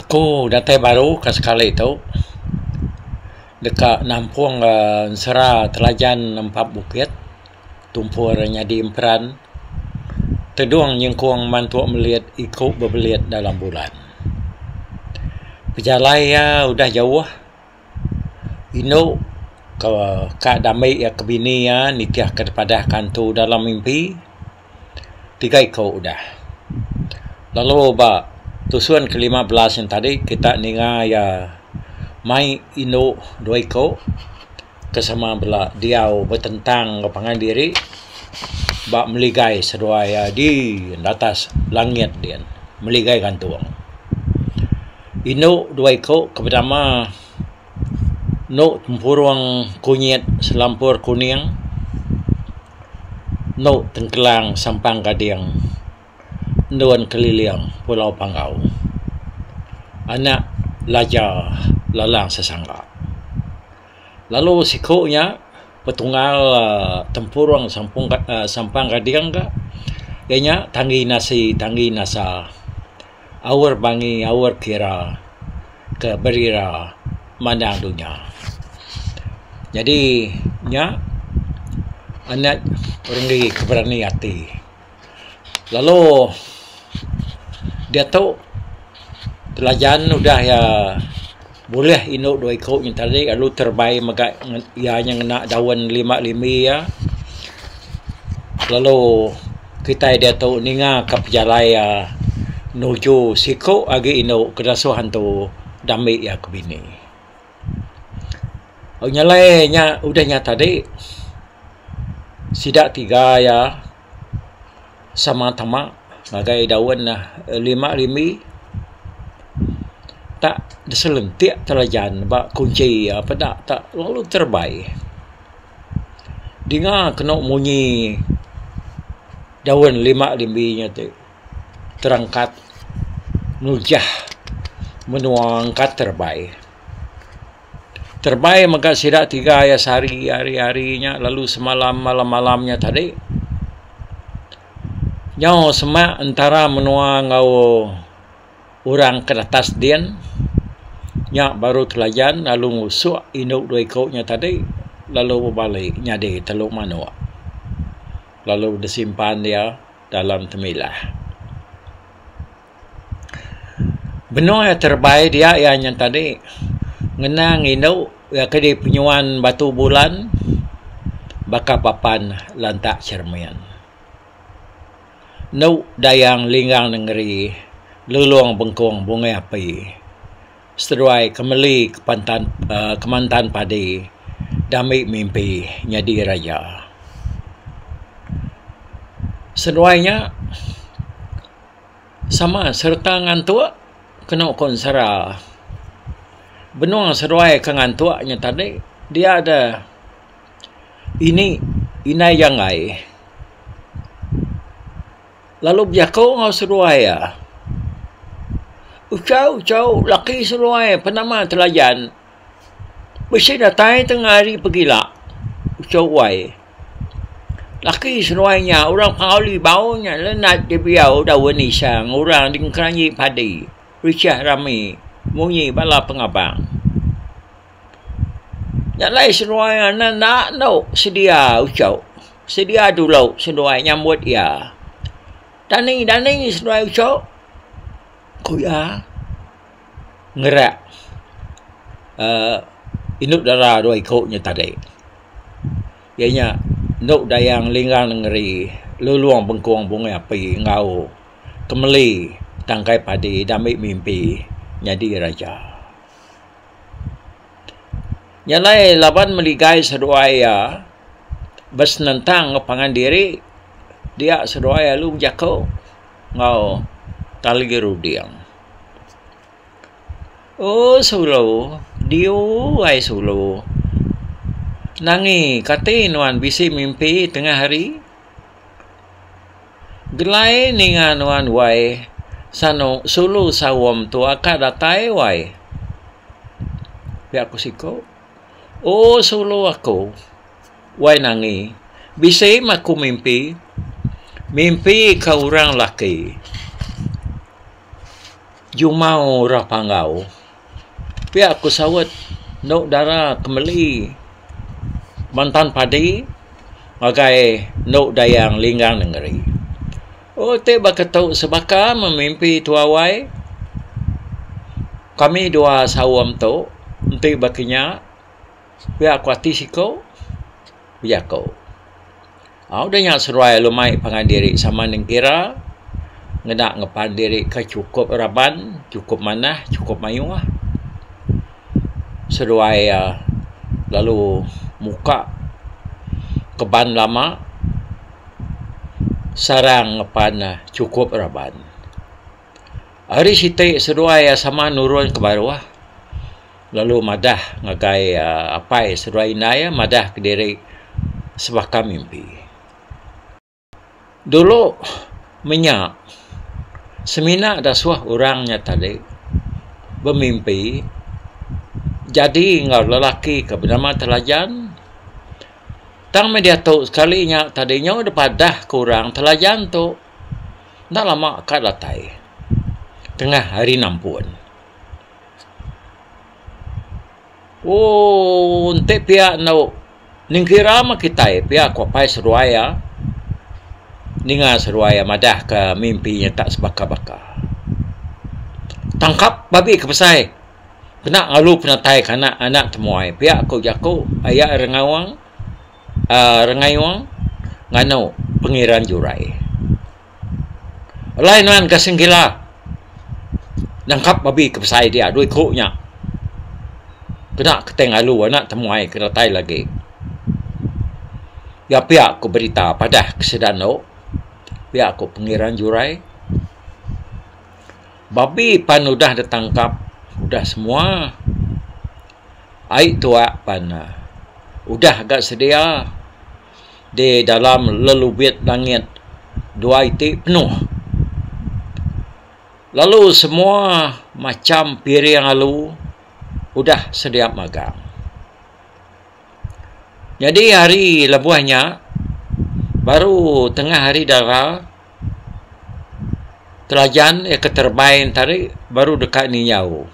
Aku datang baru ke sekali itu dekat Nampung Sera Telajan Empat Bukit tumpurnya di Emperan teduang nyengkuang mantuk melihat ikut berbeliat dalam bulan pejalai ya udah jauh ino ke Kak Damai ya kebini ya nikah kepada kantu dalam mimpi 3 ikut udah lalu tusuan ke-15 yang tadi kita ninga ya mai ino 2 ikut kesama bela diau bertentang kepangan diri meligai sedua ya di atas langit dia meligai gantung ino 2 ikut pertama no tempurung kunyit selampur kuning no tengkelang sampang gading nuan keliling Pulau Panggau anak laja lalang sesangga lalu sikunya petunggal tempurung sampang gading ka ianya tangi nasa awar bangi awar kira ke berira mandang dunia jadi nya anak orang di keberani hati lalu dia tahu telajan udah ya boleh ino 2 ikut yang tadi lalu terbaik maka ya yang nak daun 5 ya lalu kita dia tahu ninga kapjalai ya nuju siko agi ino kedasuhan tu Damai ya kebini nyalainya udahnya tadi sidak 3 ya sama tamak bagai daun 5 tak diselentik telajan bak kunci apa tak lalu terbaik dengar kena bunyi daun 5 nya tu terangkat nujah menuangkat terbaik maka sidak 3 ya sehari hari-harinya lalu semalam malamnya tadi nyaw semak antara menuang orang ke atas dian nyak baru telajan lalu ngusuk induk 2 ikutnya tadi lalu balik nyadi teluk manua lalu disimpan dia dalam temilah benar ya terbaik dia yang tadi ngenang induk ya kedi penyuan batu bulan baka papan lantak cermian no dayang linggang negeri luluang bengkong bunga api seruai kemeli kemantan padi Damai mimpi nyadi raja seruainya sama serta ngantuk kena konsera benung seruai ke ngantuknya tadi dia ada inai jangai lalu biako ngau seruai ya ucau laki seruai penama telajan besi datai tengah hari pergila ucau wai laki seruainya orang pangoli baunya lenat di biau daun isang orang di keranyi padi ricah rami munyi bala pengabang yang lain seruai nak no sedia ucau sedia dulu seruai nyambut ya Daning seruai ucap kuya ngerak induk darah 2 ikutnya tadi ianya induk dayang linggang negeri luluang bengkong bunga api ngau kemeli tangkai padi Damai mimpi nyadi raja nyalai laban meligai seruai ya bas nentang pangan diri dia seruai lu jako ngau tali gerudiang oh solo diu ai solo nangi katin wan bisi mimpi tengah hari gelai ningan wan wai sano solo sawom tu akad datai wai bi aku siko oh solo aku wai nangi bisi maku mimpi ke orang laki Jumau rapangau. Pihak aku sawat nok dara kembali mantan padi magai nok dayang linggang negeri. Oh te bakatau sebaka memimpi tuawai. Kami dua sawam tu nanti bakinya pihak aku hati siko pihak kau. Udah nyak seruai lumai pangandiri sama nengkira ngedak ngepandiri ke cukup raban, cukup manah, cukup mayuah. Seruai lalu muka keban lama sarang ngepan cukup raban. Hari siti seruai sama nurun ke bawah. Lalu madah ngagai apai seruai naya madah ke diri sebaka mimpi. Dulu menyak semina ada suah orangnya tadi bermimpi jadi ngau lelaki ke bernama Telajan. Tang media tu sekalinya tadinya udah padah kurang Telajan tu nak lama kat latai tengah hari nampun. Oh, ente pihak nau ningkira mak kita pihak kuapai seruaya ninga seruaya madah ke mimpinya tak sebaka-baka. Tangkap babi ke pesai. Kena ngalu penatai kanak anak temuai. Pihak aku jaku ayak rengaiwang ngano pengiran jurai. Lain man kasing gila. Nangkap babi ke pesai dia dui koknya. Kena keteng alu anak temuai kena tai lagi. Ya pihak aku berita padah kesedano. Pihak aku pengiran jurai. Babi pan udah ditangkap. Udah semua. Aik tua pan. Udah agak sedia. Di dalam lelubit langit. 2 itik penuh. Lalu semua macam piring alu. Udah sedia magang. Jadi hari lebuhnya. Baru tengah hari darah Telajan keterbain tarik baru dekat ni nyau.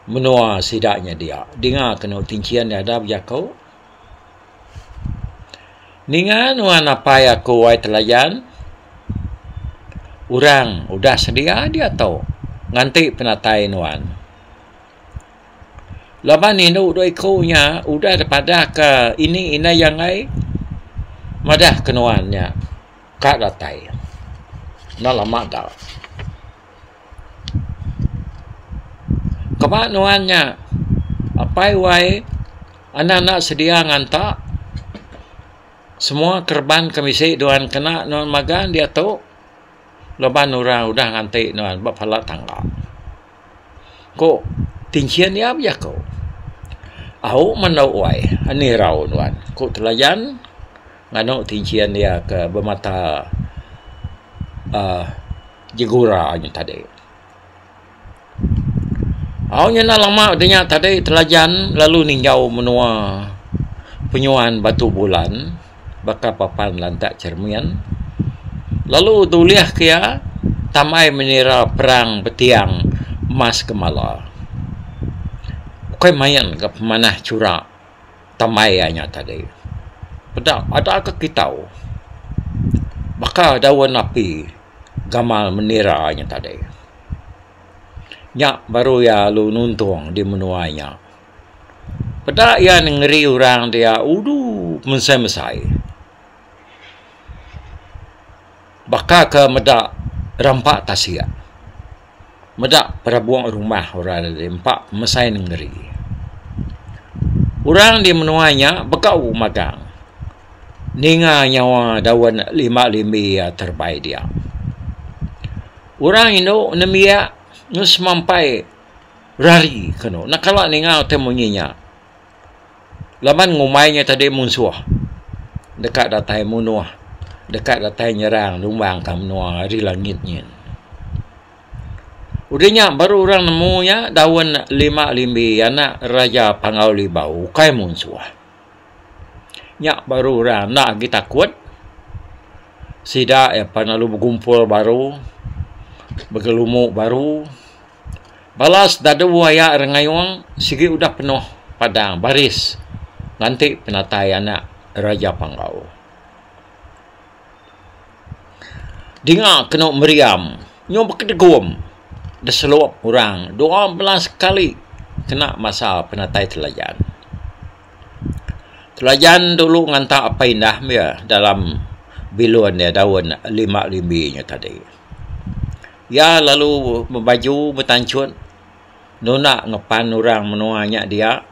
Menua sidaknya dia. Dengar kena tincian dia ada berjakau. Ningan wan apa aku wai Telajan. Orang udah sedia dia tahu. Nganti penatai nuan. Laban ini udah ikunya udah daripada ke ini yang ai. Madah kenuannya kat latai. Nak lama dah. Kemak nuannya apa wai anak-anak sedia ngantak. Semua kerban kemisi duan kena nuan magan dia tu. Leban orang udah ngantik nuan bapala tangga. Kok tincian dia apa kau? Au menau wai ani rau nuan. Kok Telajan ngano tincian dia ke bermata jegura nya tadi. Awnya nak lama denya tadi Telajan lalu ninjau menua penyuan batu bulan baka papan lantak cermian. Lalu tuliah kia tamai menira perang betiang emas kemala. Kai mayan ke pemanah curak tamai nya tadi. Pedak ada ke kitau. Baka dawan api gamal meniranya tadi. Nyak baru ya lu nuntung di menuanya. Pedak ya ngeri orang dia udu mensai-mesai. Baka ke medak rampak tasia. Medak perabuang rumah orang di empat mesai ngeri. Orang di menuanya bekau magang. Ninga nyawa dawan 5 limbi terbaik dia. Orang itu nemia nus mampai rari keno. Nakala ninga temunyinya. Laman ngumainya tadi munsuh. Dekat datai munuah. Dekat datai nyerang lumbang kamnuah hari langitnya. Udahnya baru orang nemunya dawan 5 limbi anak Raja Pangau Libau kai munsuh. Nyak baru orang nak kita kuat. Sida panalu berkumpul baru. Bergelumuk baru. Balas dadu ayak rengayong sige udah penuh padang baris nanti penatai anak Raja Panggau. Dengar kena meriam nyoba kedegum deselup orang 12 kali kena masa penatai telajan. Telajan dulu ngantak apa indah ya dalam biluan dia daun 5 limbinya tadi. Ya lalu membaju bertancut nona ngepan orang menuanya dia.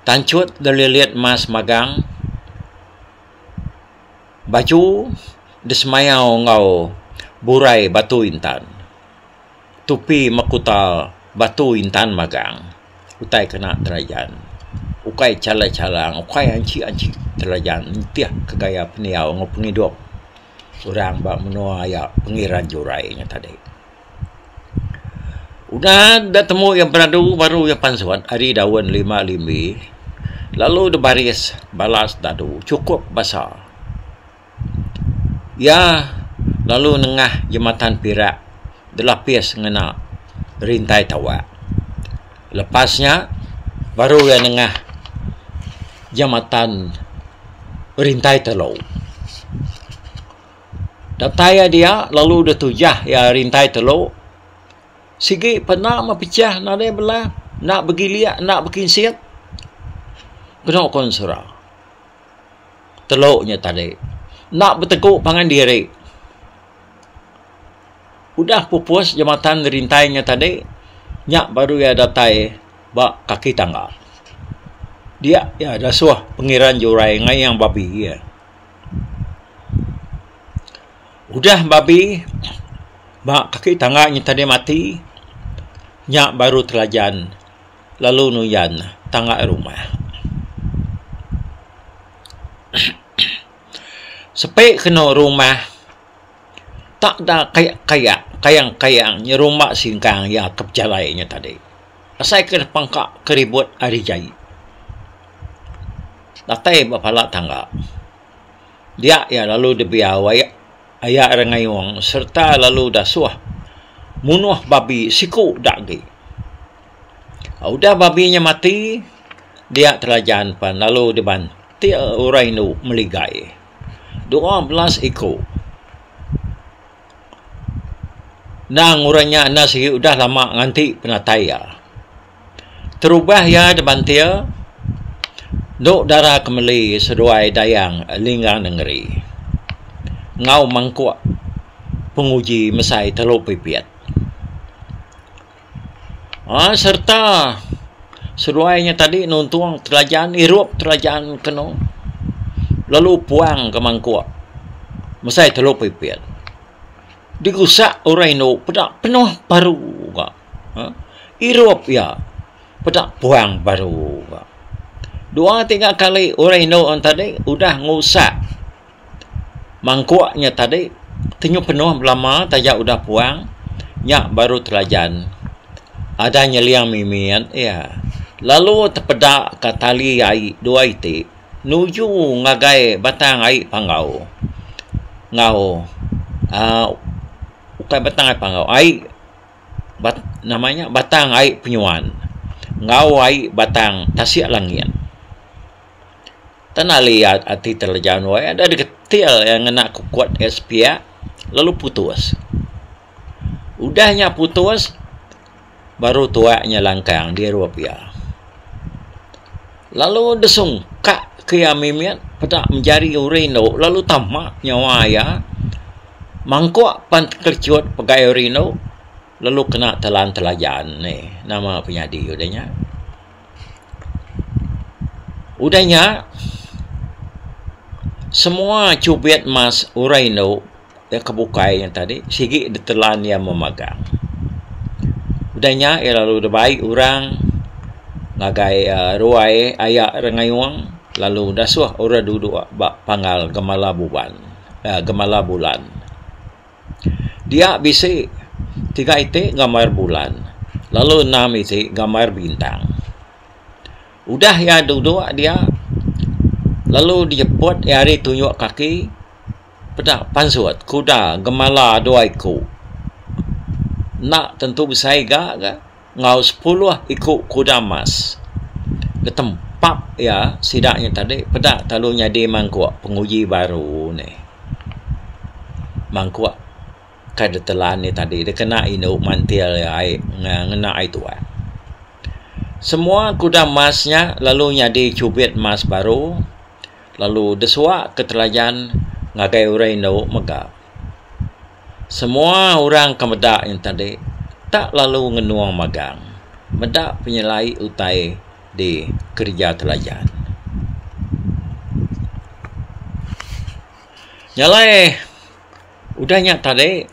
Tancut delilit mas magang. Baju desmayau ngau burai batu intan. Tupi makuta batu intan magang. Utai kena telajan. Ukai cala-calang, ukai anci-anci telajan. Tiah kegaya peniau ngau penghidup. Orang bak menua ya pengiran jurainya tadi. Udah temu yang beradu baru yang pansuan. Hari daun 5 limbi. Lalu debaris balas dadu. Cukup basah. Ya, lalu nengah jematan pirak. Delapis ngena rintai tawa. Lepasnya baru yang nengah jambatan rintai telau. Dataya dia lalu datujah ya rintai telau. Sige pernah mapecah nade belah nak bergiliak nak berkinsiat. Kena konsura. Teluknya tadi nak berteguk pangan diri. Udah pupus jambatan rintainya tadi nyak baru ya datai bak kaki tangga. Dia ya ada suah pengiran jurai ngai yang babi ya. Udah babi bak kaki tangganya tadi mati. Nyak baru telajan lalu nuyan tangga rumah. Sepek kena rumah tak ada kayang-kayangnya rumah singkang ya kepjalainya tadi. Asai kena pangkak keribut hari jai. Datai bapala tangga. Dia ya lalu debiau ayak rengayong serta lalu dasuah munuh babi siku dagi. Udah babinya mati, dia telajan pan lalu dibanti orang itu meligai. 12 ekor. Nang orangnya nasi udah lama nganti penataya. Terubah ya debantia. Dok darah kemeli seruai dayang linggang negeri. Ngau mangkuak penguji mesai teluk pipiat. Serta seruainya tadi nuntung telajan irup telajan keno. Lalu puang ke mangkuak mesai teluk pipiat. Digusak orang itu pedak penuh baru kak. Irup ya pedak puang baru kak. 2-3 kali orang itu tadi udah ngusak mangkuaknya tadi tenyu penuh lama tajak udah puang nyak baru telajan adanya liang mimian ya lalu terpedak ke tali air 2 itik nuju ngagai batang air Panggau ngau bukan batang air Panggau air namanya batang air Penyuan ngau air batang Tasik Langit. Tanah liat hati terlejan wae ada deketil yang kena kuat SPA lalu putus. Udahnya putus baru tuaknya langkang di rupiah. Lalu desung kak ke mimian pada menjari urino lalu tamak nyawa ya mangkuk pan kercut pegai urino lalu kena telan telajan nih nama penyadi udahnya semua cubit mas urino yang kebukai yang tadi sigi ditelan yang memegang. Udahnya ya lalu baik orang ngagai ruai ayak rengayuang lalu dasuah orang duduk bak pangal gemala bulan. Dia bisi 3 itik gambar bulan lalu 6 itik gambar bintang. Udah ya duduk dia lalu dijemput hari tunjuk kaki pedak pansuat kuda gemala 2 ekor nak tentu besai ga ngau 10 ikut kuda emas ke tempat ya sidaknya tadi pedak talunya di mangkuak penguji baru ni mangkuak kada telan ni tadi dia kena inuk mantil ya ngena itu semua kuda emasnya lalu nyadi cubit emas baru lalu desuak ke telajan ngagai urai inuk megap semua orang kemedak yang tadi tak lalu ngenuang magang medak penyelai utai di kerja telajan nyalai udahnya tadi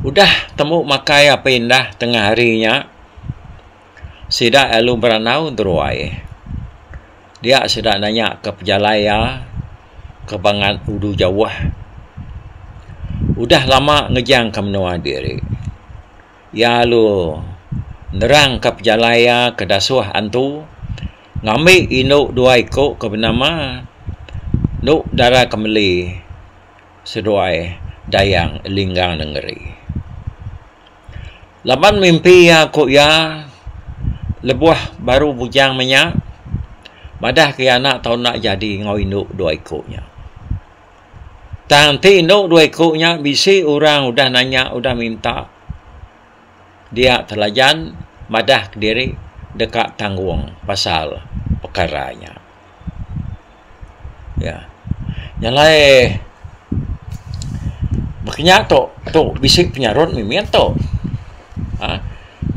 udah temu makai apa indah tengah harinya sidak elu beranau teruai dia sidak nanya ke pejalaya kebangan udu jauh udah lama ngejang ke menua diri ya lu nerang ke pejalaya ke dasuh antu ngambil inuk 2 ikut ke bernama nuk darah kemeli seduai dayang linggang negeri laban mimpi aku ya lebuah baru bujang menyak madah ke anak tahu nak jadi ngau induk 2 ikutnya tanti induk 2 ikutnya bisi orang udah nanya udah minta dia telajan madah ke diri dekat tanggung pasal perkaranya ya nyalai makanya tu bisik penyarut mimian tu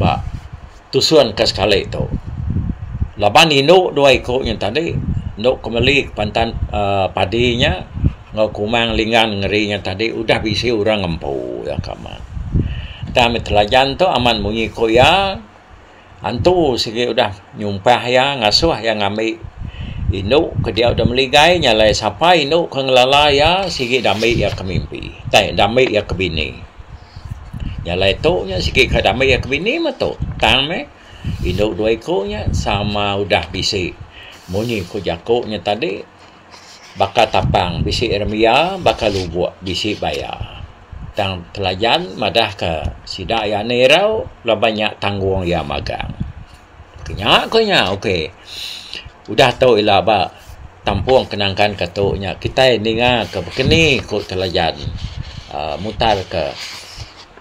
ba tusuan ke sekali tu laban induk 2 ikutnya tadi induk kembali pantan padinya ngau kumang linggan ngerinya tadi udah bisi orang ngempu ya kama kami telajan tu aman munyi ko ya antu sigi udah nyumpah ya ngasuh yang ngambil induk ke dia udah meligai nyalai siapa induk ke ngelala ya sigi damai ya ke mimpi damai ya ke bini nyalai tu nya sigi ke damai ya ke bini mah tu tang me induk 2 ikutnya sama udah bisi munyi ko jakuknya tadi bakal tapang bisi Ermia bakal lubuk bisi bayar tang telajan madah ke sidak ya nerau lah banyak tanggung ya magang konya okey udah tahu ilah ba tampung kenangkan katuknya kita ninga ke bekeni ko telajan mutar ke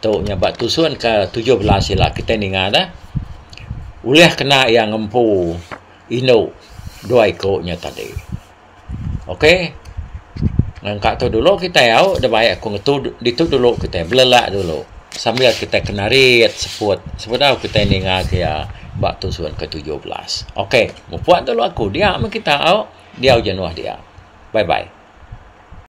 tuknya ba tusun ke 17 sila kita ninga dah ulih kena yang ngempu induk 2 ikutnya tadi okey ngangkat tu dulu kita yau dah baik aku ngetu ditu dulu kita belelak dulu sambil kita kenarit sebut dah kita ninga ke ya bak tusuan ke 17 okey mau buat dulu aku dia kita au dia jenuh dia bye bye